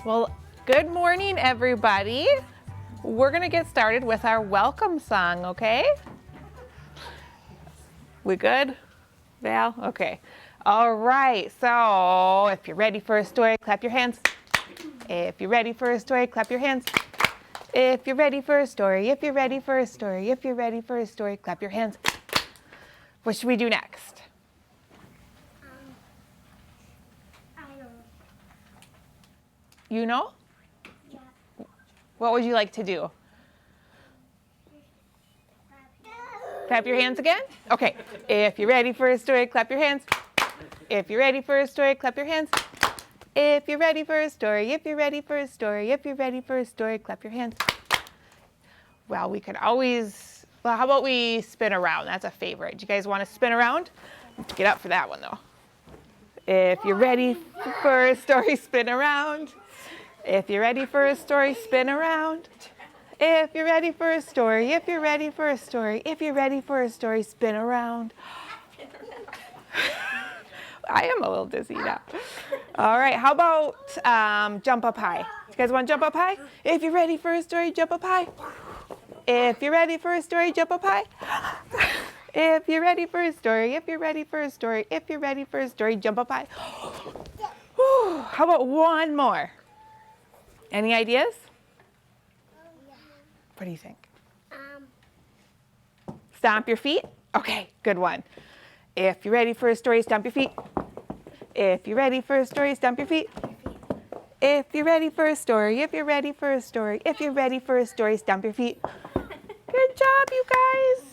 Well, good morning, everybody. We're going to get started with our welcome song, okay? We good, Val? Okay. All right, so if you're ready for a story, clap your hands. If you're ready for a story, clap your hands. If you're ready for a story, if you're ready for a story, if you're ready for a story, clap your hands. What should we do next? I don't know. You know? Yeah. What would you like to do? Clap your hands again? Okay. If you're ready for a story, clap your hands. If you're ready for a story, clap your hands. If you're ready for a story, if you're ready for a story, if you're ready for a story, clap your hands. Well, we could always, well, how about we spin around? That's a favorite. Do you guys want to spin around? Get up for that one, though. If you're ready for a story, spin around. If you're ready for a story, spin around. If you're ready for a story, if you're ready for a story, if you're ready for a story, spin around. I am a little dizzy now. All right, how about jump up high? You guys want to jump up high? If you're ready for a story, jump up high. If you're ready for a story, jump up high. If you're ready for a story, if you're ready for a story, if you're ready for a story, jump up high. Whew, how about one more? Any ideas? What do you think? Stomp your feet? Okay, good one. If you're ready for a story, stomp your feet. If you're ready for a story, stomp your feet. If you're ready for a story, if you're ready for a story, if you're ready for a story, stomp your feet. Good job, you guys.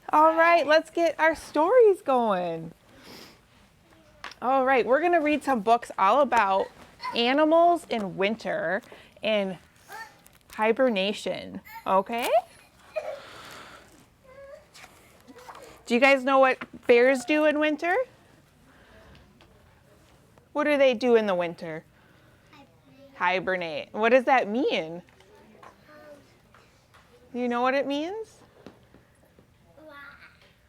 All right, let's get our stories going. All right, we're going to read some books all about animals in winter and hibernation, okay? Do you guys know what bears do in winter? What do they do in the winter? Hibernate. What does that mean? You know what it means?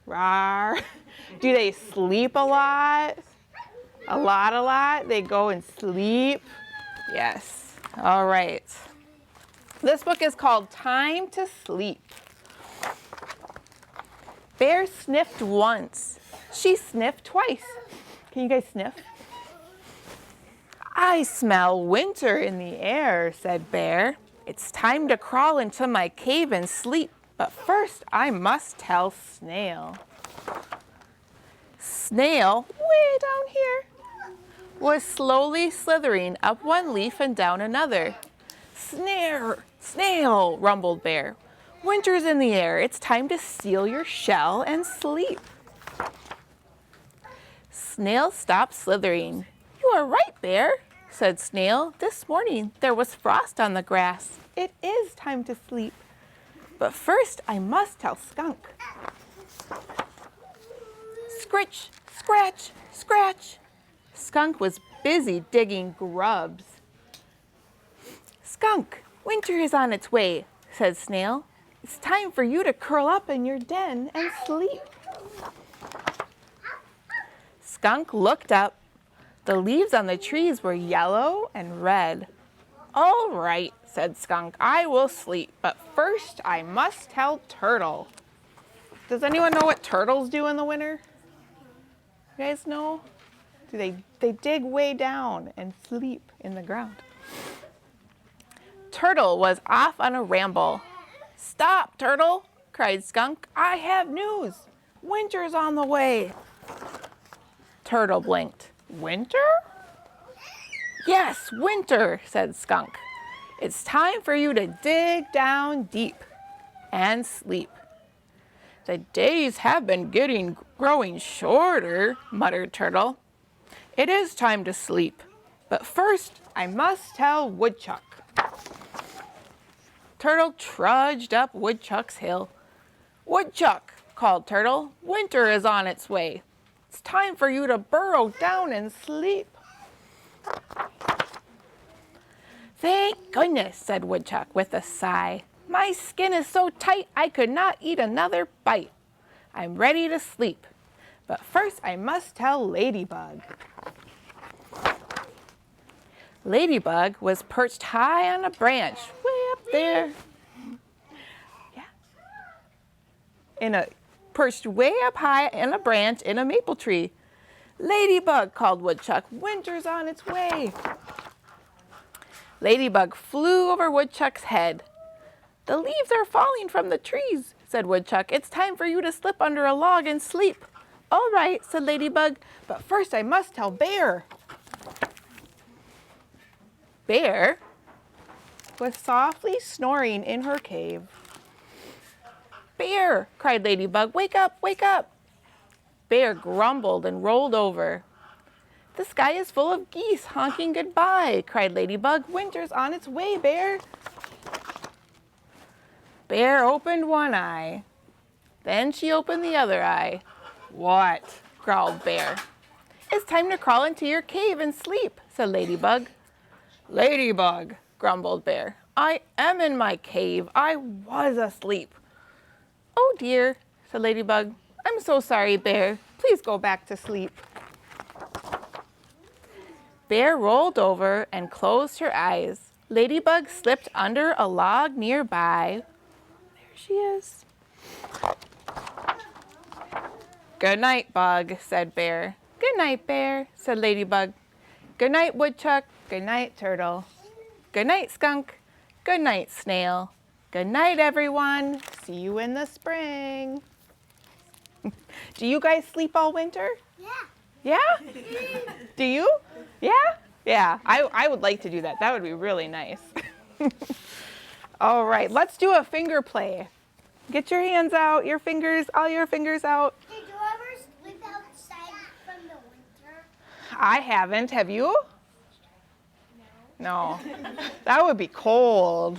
Rawr. Do they sleep a lot? A lot? They go and sleep? Yes. All right. This book is called Time to Sleep. Bear sniffed once. She sniffed twice. Can you guys sniff? I smell winter in the air, said Bear. It's time to crawl into my cave and sleep, but first I must tell Snail. Snail, way down here, was slowly slithering up one leaf and down another. Snail, rumbled Bear. Winter's in the air. It's time to seal your shell and sleep. Snail stopped slithering. You are right, Bear, said Snail. This morning there was frost on the grass. It is time to sleep. But first I must tell Skunk. Scritch, scratch, scratch. Skunk was busy digging grubs. Skunk, winter is on its way, said Snail. It's time for you to curl up in your den and sleep. Skunk looked up. The leaves on the trees were yellow and red. All right, said Skunk, I will sleep, but first I must tell Turtle. Does anyone know what turtles do in the winter? You guys know? They dig way down and sleep in the ground. Turtle was off on a ramble. Stop, Turtle, cried Skunk. I have news. Winter's on the way. Turtle blinked. Winter? Yes, winter, said Skunk. It's time for you to dig down deep and sleep. The days have been growing shorter, muttered Turtle. It is time to sleep, but first I must tell Woodchuck. Turtle trudged up Woodchuck's hill. Woodchuck, called Turtle, winter is on its way. It's time for you to burrow down and sleep. Thank goodness, said Woodchuck with a sigh. My skin is so tight I could not eat another bite. I'm ready to sleep, but first I must tell Ladybug. Ladybug was perched high on a branch, way up there. Yeah. Perched way up high in a branch in a maple tree. Ladybug, called Woodchuck, winter's on its way. Ladybug flew over Woodchuck's head. The leaves are falling from the trees, said Woodchuck. It's time for you to slip under a log and sleep. All right, said Ladybug, but first I must tell Bear. Bear was softly snoring in her cave. Bear, cried Ladybug, wake up, wake up. Bear grumbled and rolled over. The sky is full of geese honking goodbye, cried Ladybug. Winter's on its way, Bear. Bear opened one eye. Then she opened the other eye. What? Growled Bear. It's time to crawl into your cave and sleep, said Ladybug. Ladybug, grumbled Bear. I am in my cave. I was asleep. Oh dear, said Ladybug. I'm so sorry, Bear. Please go back to sleep. Bear rolled over and closed her eyes. Ladybug slipped under a log nearby. There she is. Good night, Bug, said Bear. Good night, Bear, said Ladybug. Good night, Woodchuck. Good night, Turtle. Good night, Skunk. Good night, Snail. Good night, everyone. See you in the spring. Do you guys sleep all winter? Yeah. Yeah? Do you? Yeah? Yeah, I would like to do that. That would be really nice. All right, let's do a finger play. Get your hands out, your fingers, all your fingers out. Did you ever sleep outside from the winter? I haven't. Have you? No. That would be cold.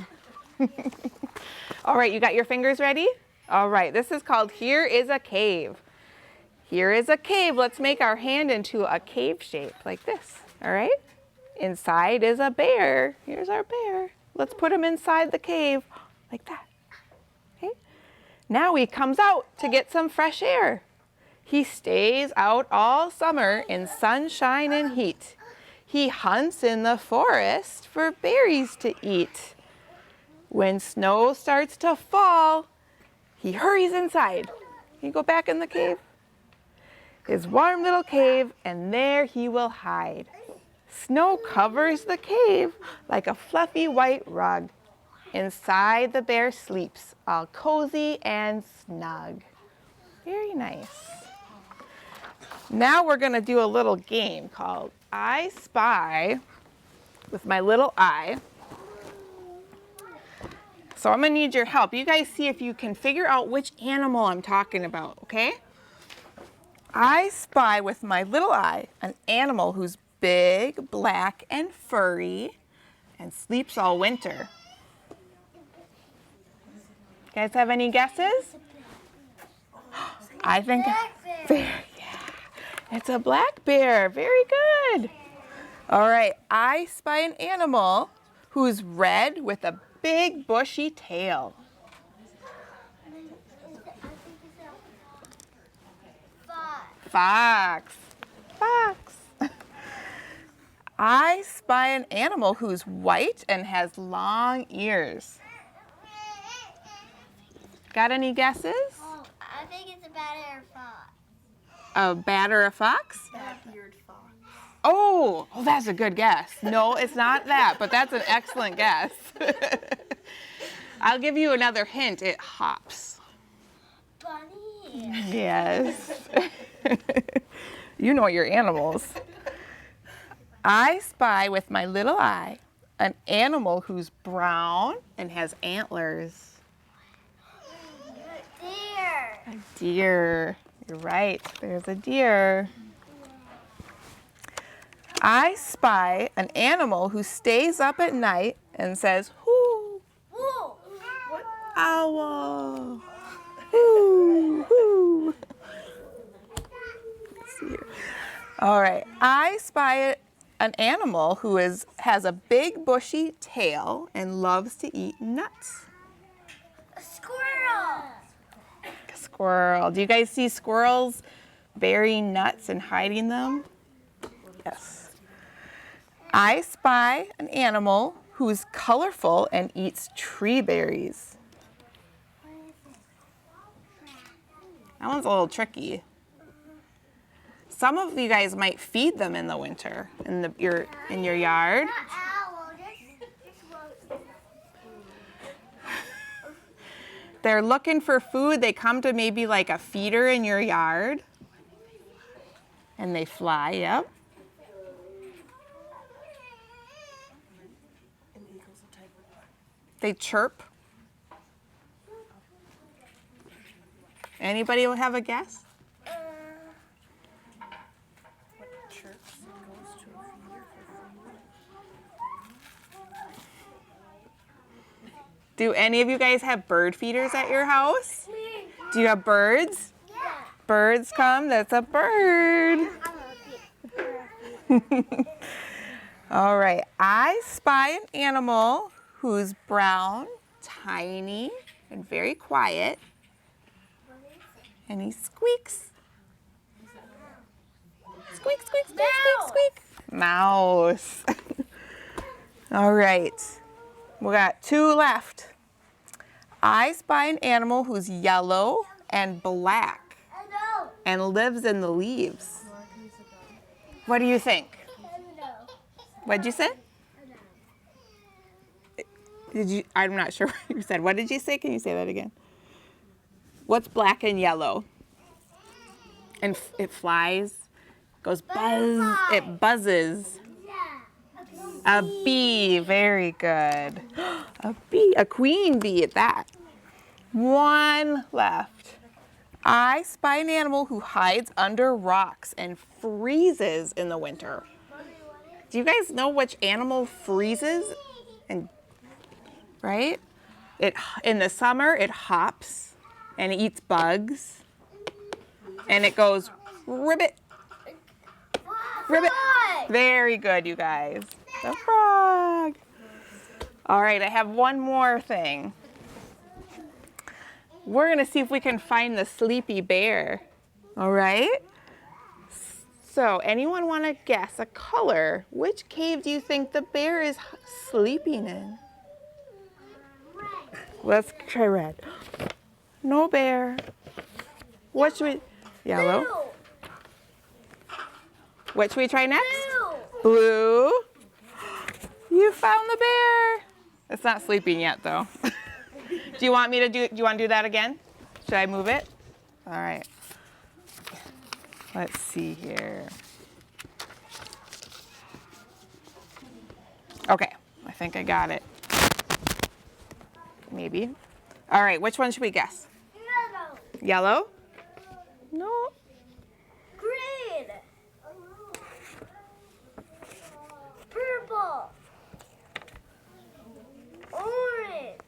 All right, you got your fingers ready? All right, this is called Here is a Cave. Here is a cave. Let's make our hand into a cave shape like this. All right? Inside is a bear. Here's our bear. Let's put him inside the cave like that. Okay? Now he comes out to get some fresh air. He stays out all summer in sunshine and heat. He hunts in the forest for berries to eat. When snow starts to fall, he hurries inside. Can you go back in the cave? His warm little cave, and there he will hide. Snow covers the cave like a fluffy white rug. Inside the bear sleeps, all cozy and snug. Very nice. Now we're going to do a little game called I Spy with my little eye. So I'm going to need your help. You guys see if you can figure out which animal I'm talking about, okay? I spy with my little eye an animal who's big, black, and furry and sleeps all winter. You guys have any guesses? I think bear. Yeah. It's a black bear. Very good. All right. I spy an animal who's red with a big bushy tail. Fox. Fox. I spy an animal who's white and has long ears. Got any guesses? Oh, I think it's a bat or a fox. A bat or a fox? Bat-eared fox. Oh, that's a good guess. No, it's not that, but that's an excellent guess. I'll give you another hint. It hops. Bunny. Yes. You know your animals. I spy with my little eye an animal who's brown and has antlers. Deer. A deer. You're right. There's a deer. I spy an animal who stays up at night and says, "Hoo, Woo. owl, hoo, hoo." Let's see here. All right. I spy an animal who has a big bushy tail and loves to eat nuts. A squirrel. A squirrel. Do you guys see squirrels burying nuts and hiding them? Yes. I spy an animal who's colorful and eats tree berries. That one's a little tricky. Some of you guys might feed them in the winter in your yard. Not owl. This one. They're looking for food. They come to maybe like a feeder in your yard. And they fly, yep. They chirp. Anybody will have a guess? Do any of you guys have bird feeders at your house? Do you have birds? Yeah. Birds come, that's a bird. All right, I spy an animal who's brown, tiny, and very quiet. And he squeaks. Squeak, squeak, squeak, squeak, squeak. Mouse. All right, we got 2 left. I spy an animal who's yellow and black and lives in the leaves. What do you think? What'd you say? I'm not sure what you said. What did you say? Can you say that again? What's black and yellow? And it flies, goes buzz, it buzzes. A bee, very good. A bee, a queen bee at that. 1 left. I spy an animal who hides under rocks and freezes in the winter. Do you guys know which animal freezes? Right? In the summer, it hops and it eats bugs. And it goes ribbit, ribbit. Very good, you guys. The frog. All right, I have one more thing. We're going to see if we can find the sleepy bear. All right? So, anyone want to guess a color? Which cave do you think the bear is sleeping in? Let's try red. No bear. What should we? Yellow. What should we try next? Blue. You found the bear. It's not sleeping yet, though. Do you want me to do you want to do that again? Should I move it? All right. Let's see here. Okay, I think I got it. Maybe. All right, which one should we guess? Yellow? No. Green. Purple. Orange.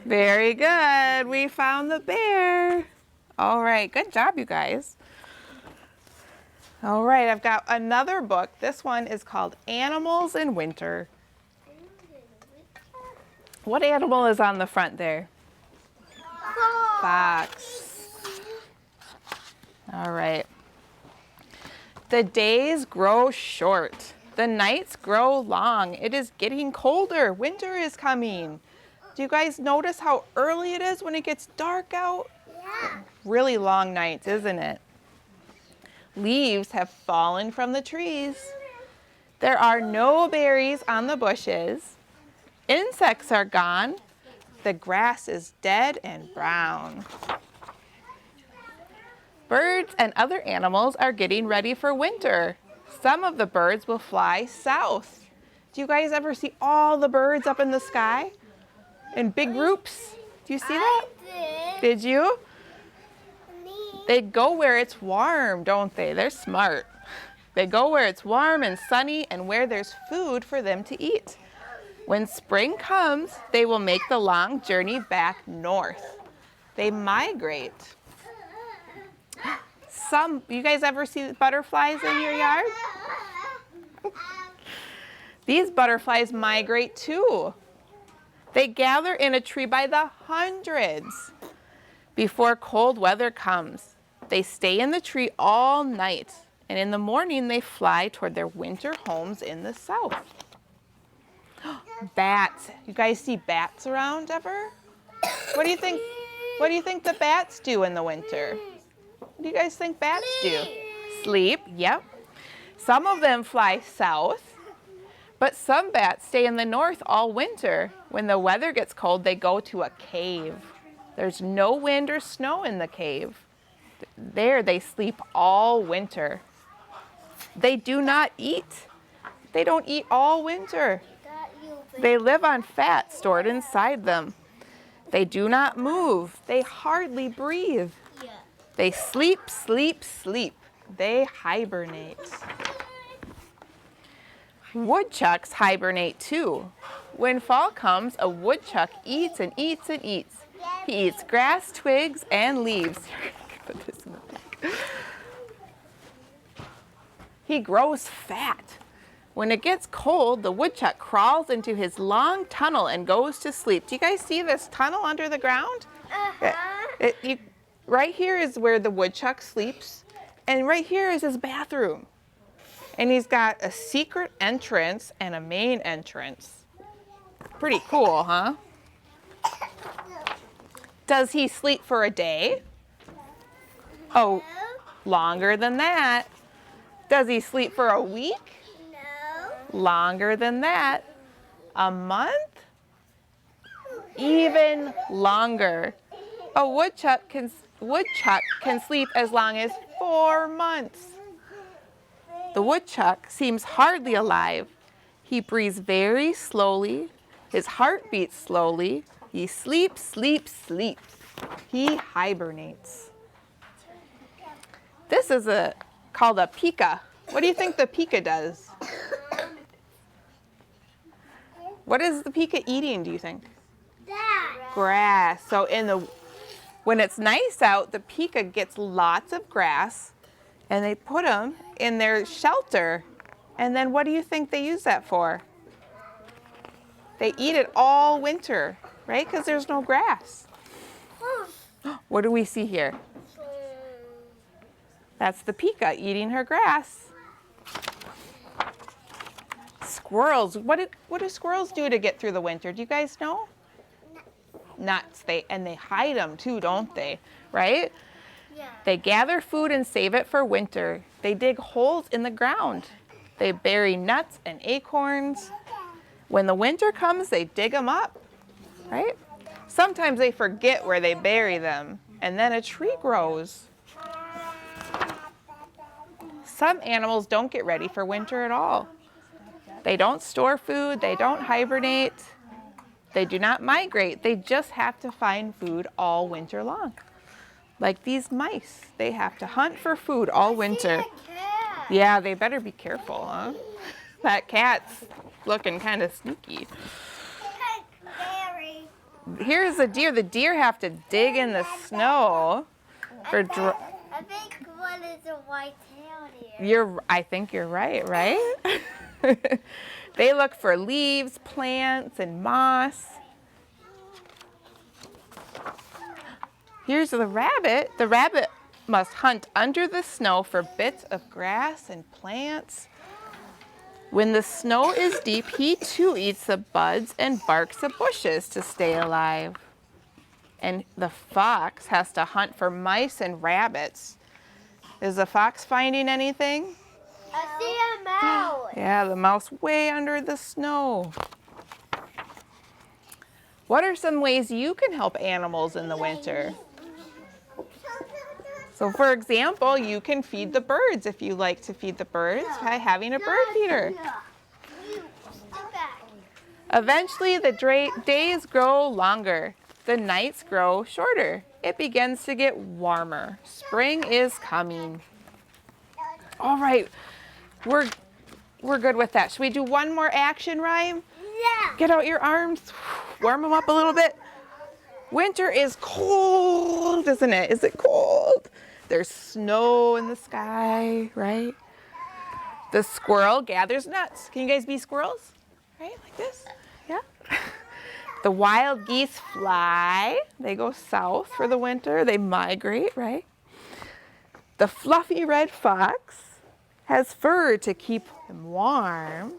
Very good. We found the bear. All right, good job, you guys. All right, I've got another book. This one is called Animals in Winter. What animal is on the front there? Fox. All right. The days grow short. The nights grow long. It is getting colder. Winter is coming. Do you guys notice how early it is when it gets dark out? Yeah. Really long nights, isn't it? Leaves have fallen from the trees. There are no berries on the bushes. Insects are gone. The grass is dead and brown. Birds and other animals are getting ready for winter. Some of the birds will fly south. Do you guys ever see all the birds up in the sky in big groups? Do you see that? Did you? They go where it's warm, don't they? They're smart. They go where it's warm and sunny and where there's food for them to eat. When spring comes, they will make the long journey back north. They migrate. You guys ever see butterflies in your yard? These butterflies migrate too. They gather in a tree by the hundreds. Before cold weather comes, they stay in the tree all night And in the morning, they fly toward their winter homes in the south. Bats. You guys see bats around ever? What do you think? What do you think the bats do in the winter? What do you guys think bats do? Sleep. Yep. Some of them fly south, but some bats stay in the north all winter. When the weather gets cold, they go to a cave. There's no wind or snow in the cave. There they sleep all winter. They do not eat. They don't eat all winter. They live on fat stored inside them. They do not move. They hardly breathe. They sleep, sleep, sleep. They hibernate. Woodchucks hibernate too. When fall comes, a woodchuck eats and eats and eats. He eats grass, twigs, and leaves. Put this in the back. He grows fat. When it gets cold, the woodchuck crawls into his long tunnel and goes to sleep. Do you guys see this tunnel under the ground? Right here is where the woodchuck sleeps, and right here is his bathroom. And he's got a secret entrance and a main entrance. Pretty cool, huh? Does he sleep for a day? Oh, longer than that. Does he sleep for a week? No. Longer than that. A month? Even longer. A woodchuck can sleep as long as 4 months. The woodchuck seems hardly alive. He breathes very slowly. His heart beats slowly. He sleeps, sleeps, sleeps. He hibernates. This is called a pika. What do you think the pika does? What is the pika eating, do you think? Grass. So when it's nice out, the pika gets lots of grass, and they put them in their shelter. And then what do you think they use that for? They eat it all winter, right? Because there's no grass. What do we see here? That's the pika eating her grass. Squirrels. What do squirrels do to get through the winter? Do you guys know? Nuts. And they hide them too, don't they? Right? Yeah. They gather food and save it for winter. They dig holes in the ground. They bury nuts and acorns. When the winter comes, they dig them up, right? Sometimes they forget where they bury them, and then a tree grows. Some animals don't get ready for winter at all. They don't store food. They don't hibernate. They do not migrate. They just have to find food all winter long. Like these mice, they have to hunt for food all winter. Yeah, they better be careful, huh? That cat's looking kind of sneaky. Here's the deer. The deer have to dig in the snow for I think one is a white-tailed deer. I think you're right, right? They look for leaves, plants, and moss. Here's the rabbit. The rabbit must hunt under the snow for bits of grass and plants. When the snow is deep, he too eats the buds and barks of bushes to stay alive. And the fox has to hunt for mice and rabbits. Is the fox finding anything? I see a mouse. Yeah, the mouse way under the snow. What are some ways you can help animals in the winter? So for example, you can feed the birds if you like to feed the birds by having a bird feeder. Eventually, the days grow longer. The nights grow shorter. It begins to get warmer. Spring is coming. All right, we're good with that. Should we do one more action rhyme? Yeah. Get out your arms, warm them up a little bit. Winter is cold, isn't it? Is it cold? There's snow in the sky, right? The squirrel gathers nuts. Can you guys be squirrels? Right, like this? Yeah. The wild geese fly. They go south for the winter. They migrate, right? The fluffy red fox has fur to keep him warm,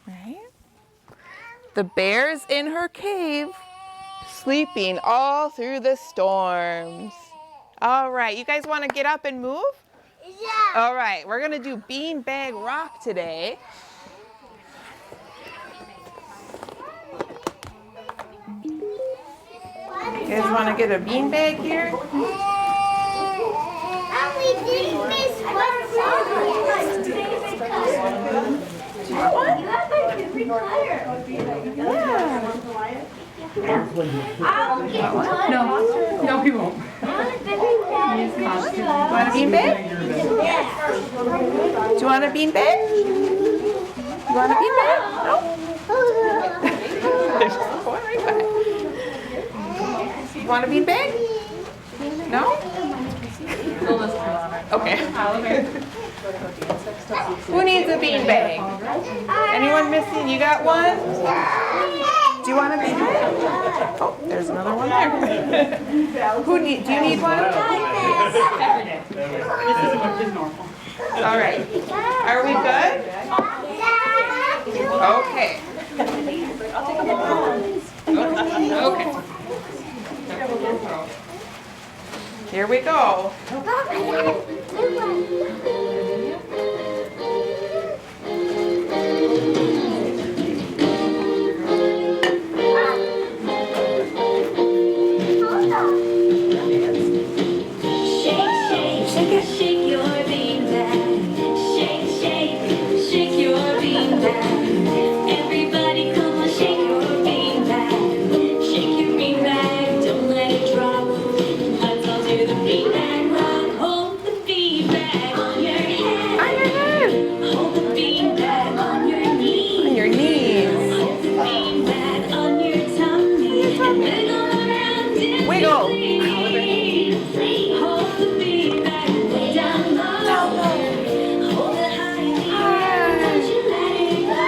right? The bear's in her cave, sleeping all through the storms. All right, you guys want to get up and move? Yeah. All right, we're going to do Beanbag Rock today. You guys want to get a beanbag here? And we did miss one song. Do you want one? You have my favorite color. I'll get one. No, he won't. I want a favorite color. You want a beanbag? Yeah. Do you want a beanbag? You want a beanbag? No? They're just going right back. You want a beanbag? No? Okay. Who needs a beanbag? Anyone missing? You got one? Do you want a beanbag? Oh, there's another one there. Do you need one? All right. Are we good? Okay. Okay. Here we go. Shake your beanbag. Shake, shake, shake your beanbag. Everybody come on, shake your beanbag. Shake your beanbag, don't let it drop. Let's all do the beanbag rock. Hold the beanbag on your head. On your head. Hold the beanbag on your knees. On your knees. Hold the beanbag on your tummy. Wiggle around and Wiggle. hold the beanbag way down low. Hold it high in the air, don't you let it go.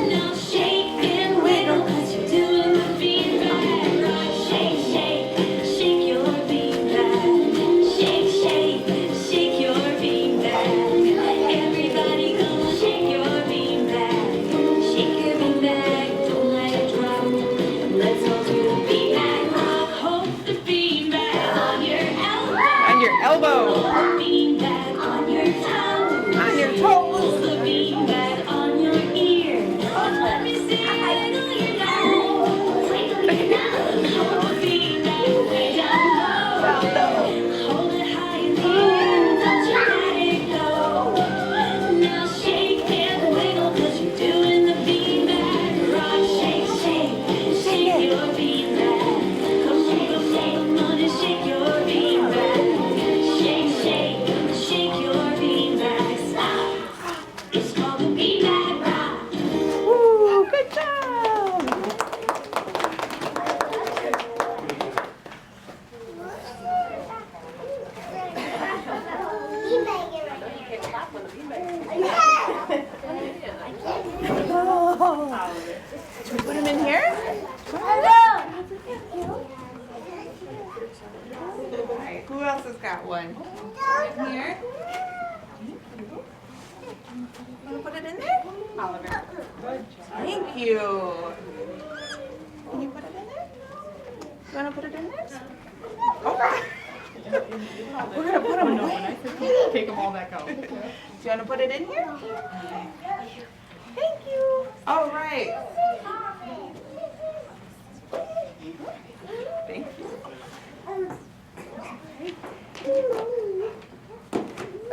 Now shake and wiggle 'cause you're doing the beanbag rock. Shake, shake, shake your beanbag. Shake, shake, shake your beanbag. Everybody come on, shake your beanbag. Shake your beanbag, don't let it drop. Let's all do the beanbag rock. Hold the beanbag on your elbow. On your elbow. Hold the beanbag on your toe. On your toes. Hold the beanbag on your ear. Let me see wiggle your nose. Wiggle your nose. Hold the beanbag way down low. Hold it high in the air, don't you let it go. Now shake and wiggle 'cause you're doing the beanbag rock. Shake, shake, shake your beanbag. Come on, come on and shake your beanbag. Shake, shake, shake your beanbag. Stop. It's called the beanbag rock. Woo, good job. Should we put them in here? All right, who else has got one? In here? Want to put it in there? Oliver. Thank you. Can you put it in there? You want to put it in there? Okay. We're going to put them away. Take them all back out. Do you want to put it in here? Thank you. All right. Thank you.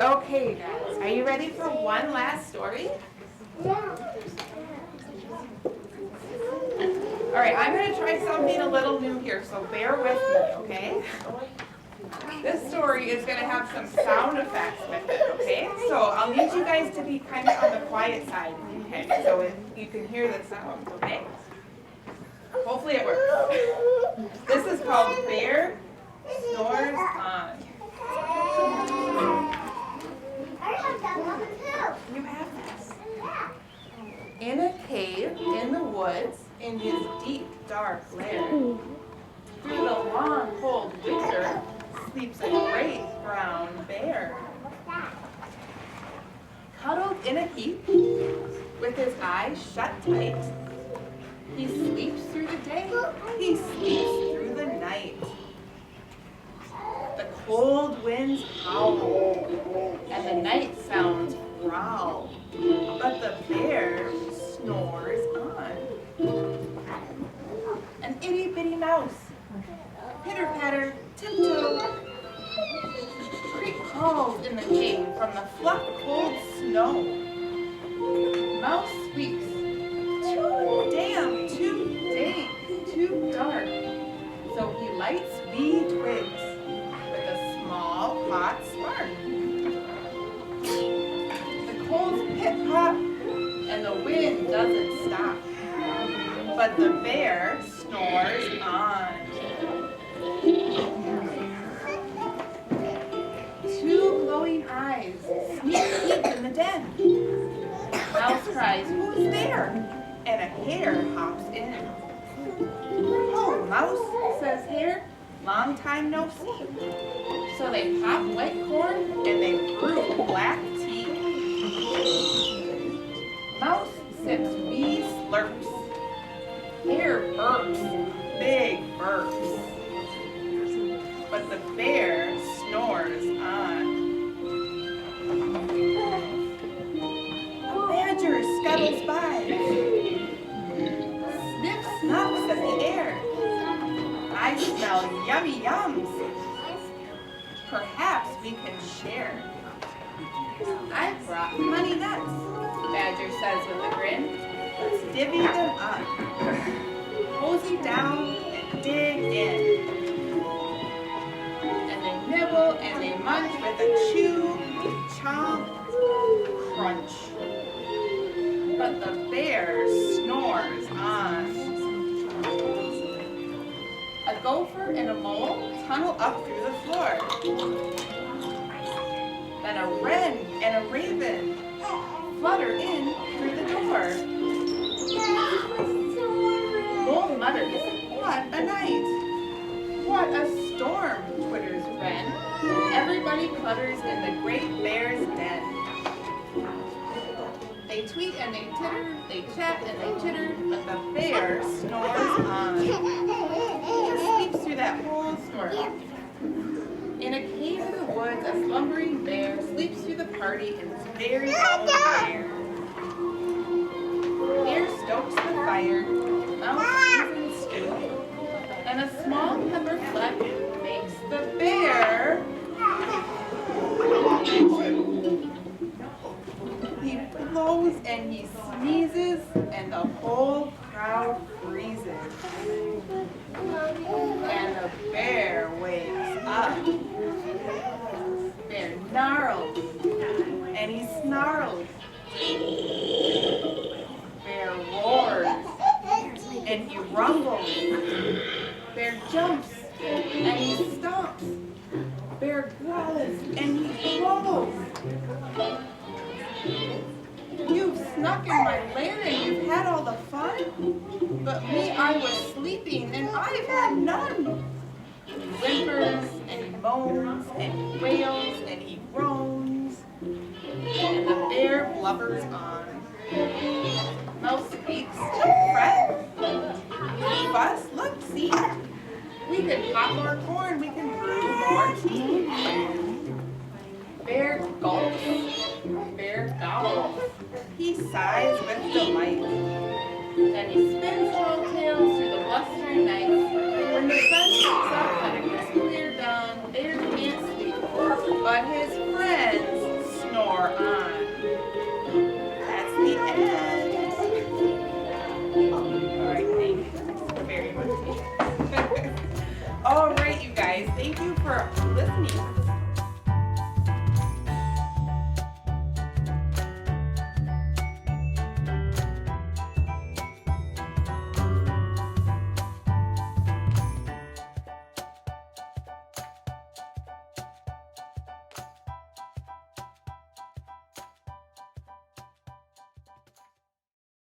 Okay, guys. Are you ready for one last story? All right, I'm going to try something a little new here, so bear with me, okay? This story is going to have some sound effects with it, okay? So I'll need you guys to be kind of on the quiet side if you can, so you can hear the sounds, okay? Hopefully it works. This is called Bear Snores On. You have this. In a cave in the woods, in his deep, dark lair, through the long, cold winter, sleeps a great brown bear. Huddled in a heap, with his eyes shut tight, he sleeps through the day, he sleeps through the night. The cold winds howl, and the night sounds growl, but the bear snores on. An itty-bitty mouse, pitter-patter, tiptoe, creep calls in the cave from the fluff cold snow. Mouse squeaks, too damn, too dank, too dark, so he lights wee twigs with a small hot spark. The coals pit-pop, and the wind doesn't stop, but the bear snores on. Two glowing eyes sneak peek in the den. Mouse cries, "Who's there?" And a hare hops in. "Oh, Mouse," says Hare, "long time no see." So they pop white corn and they brew black tea. Mouse sips wee slurps. Hare burps, big burps. But the bear snores on. A badger scuttles by. Sniff snuffs at the air. I smell yummy yums. Perhaps we can share. I've brought honey nuts, Badger says with a grin. Let's divvy them up. Cozy down and dig in. And they nibble and they munch with a chew, chomp, crunch. But the bear snores on. A gopher and a mole tunnel up through the floor. Then a wren and a raven flutter in through the door. Mole mutters, "What a night! What a storm!" twitters wren. Everybody clutters in the great bear's den. They tweet and they titter, they chat and they chitter, but the bear snores on. He sleeps through that whole story. In a cave in the woods, a slumbering bear sleeps through the party in his very own lair. Hare stokes the fire, mouse seasons stew, and a small pepper fleck makes the bear. He blows and he sneezes, and the whole crowd freezes. And the bear wakes up. Bear gnarls, and he snarls. Bear roars, and he rumbles. Bear jumps, and he stomps. Bear growls, and he grumbles. You've snuck in my lair and you've had all the fun, but me, I was sleeping and I've had none. He whimpers and he moans and he wails and he groans, and the bear blubbers on. Mouse squeaks, "Don't fret, fuss, look, see, we can pop more corn, we can brew more tea." Bear gulps, bear gobbles, he sighs with delight. Then he spins tall tales through the blustering night. When the sun comes up at a crisp clear dawn, Bear can't sleep, but his friends snore on.